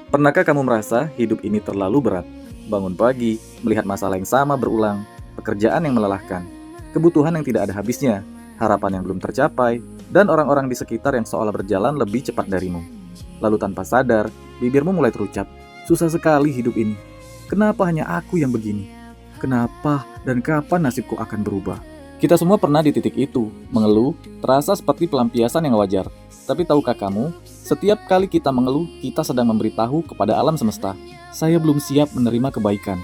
Pernahkah kamu merasa hidup ini terlalu berat? Bangun pagi, melihat masalah yang sama berulang, pekerjaan yang melelahkan, kebutuhan yang tidak ada habisnya, harapan yang belum tercapai, dan orang-orang di sekitar yang seolah berjalan lebih cepat darimu. Lalu tanpa sadar, bibirmu mulai terucap, susah sekali hidup ini. Kenapa hanya aku yang begini? Kenapa dan kapan nasibku akan berubah? Kita semua pernah di titik itu, mengeluh, terasa seperti pelampiasan yang wajar. Tapi tahukah kamu, setiap kali kita mengeluh, kita sedang memberitahu kepada alam semesta, saya belum siap menerima kebaikan,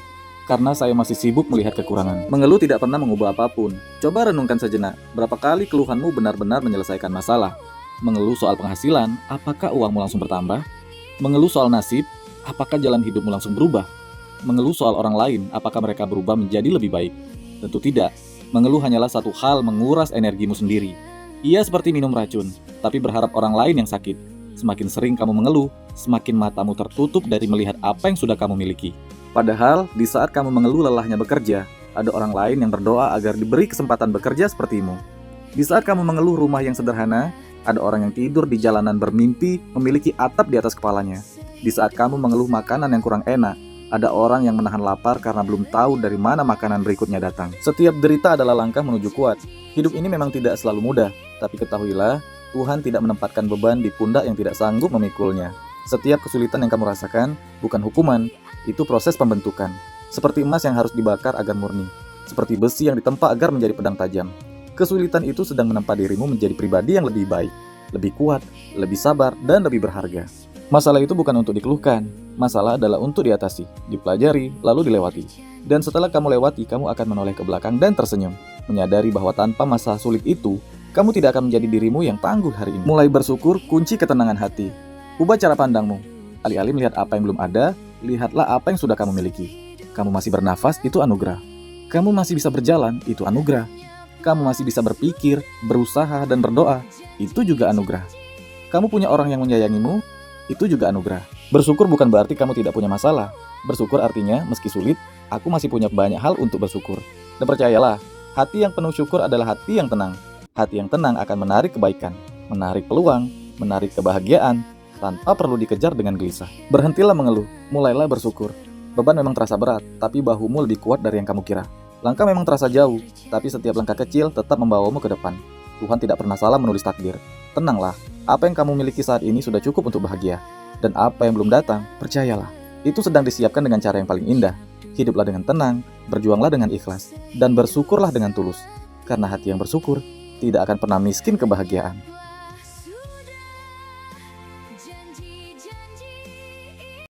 karena saya masih sibuk melihat kekurangan. Mengeluh tidak pernah mengubah apapun. Coba renungkan sejenak, berapa kali keluhanmu benar-benar menyelesaikan masalah? Mengeluh soal penghasilan, apakah uangmu langsung bertambah? Mengeluh soal nasib, apakah jalan hidupmu langsung berubah? Mengeluh soal orang lain, apakah mereka berubah menjadi lebih baik? Tentu tidak. Mengeluh hanyalah satu hal menguras energimu sendiri. Ia seperti minum racun, tapi berharap orang lain yang sakit. Semakin sering kamu mengeluh, semakin matamu tertutup dari melihat apa yang sudah kamu miliki. Padahal, di saat kamu mengeluh lelahnya bekerja, ada orang lain yang berdoa agar diberi kesempatan bekerja sepertimu. Di saat kamu mengeluh rumah yang sederhana, ada orang yang tidur di jalanan bermimpi memiliki atap di atas kepalanya. Di saat kamu mengeluh makanan yang kurang enak, ada orang yang menahan lapar karena belum tahu dari mana makanan berikutnya datang. Setiap derita adalah langkah menuju kuat. Hidup ini memang tidak selalu mudah, tapi ketahuilah, Tuhan tidak menempatkan beban di pundak yang tidak sanggup memikulnya. Setiap kesulitan yang kamu rasakan bukan hukuman, itu proses pembentukan. Seperti emas yang harus dibakar agar murni, seperti besi yang ditempa agar menjadi pedang tajam. Kesulitan itu sedang menempa dirimu menjadi pribadi yang lebih baik, lebih kuat, lebih sabar, dan lebih berharga. Masalah itu bukan untuk dikeluhkan, masalah adalah untuk diatasi, dipelajari, lalu dilewati. Dan setelah kamu lewati, kamu akan menoleh ke belakang dan tersenyum, menyadari bahwa tanpa masalah sulit itu, kamu tidak akan menjadi dirimu yang tangguh hari ini. Mulai bersyukur, kunci ketenangan hati. Ubah cara pandangmu. Alih-alih melihat apa yang belum ada, lihatlah apa yang sudah kamu miliki. Kamu masih bernafas, itu anugerah. Kamu masih bisa berjalan, itu anugerah. Kamu masih bisa berpikir, berusaha, dan berdoa, itu juga anugerah. Kamu punya orang yang menyayangimu, itu juga anugerah. Bersyukur bukan berarti kamu tidak punya masalah. Bersyukur artinya, meski sulit, aku masih punya banyak hal untuk bersyukur. Dan percayalah, hati yang penuh syukur adalah hati yang tenang. Hati yang tenang akan menarik kebaikan, menarik peluang, menarik kebahagiaan, tanpa perlu dikejar dengan gelisah. Berhentilah mengeluh, mulailah bersyukur. Beban memang terasa berat, tapi bahumu lebih kuat dari yang kamu kira. Langkah memang terasa jauh, tapi setiap langkah kecil tetap membawamu ke depan. Tuhan tidak pernah salah menulis takdir. Tenanglah, apa yang kamu miliki saat ini sudah cukup untuk bahagia. Dan apa yang belum datang, percayalah, itu sedang disiapkan dengan cara yang paling indah. Hiduplah dengan tenang, berjuanglah dengan ikhlas, dan bersyukurlah dengan tulus. Karena hati yang bersyukur tidak akan pernah miskin kebahagiaan.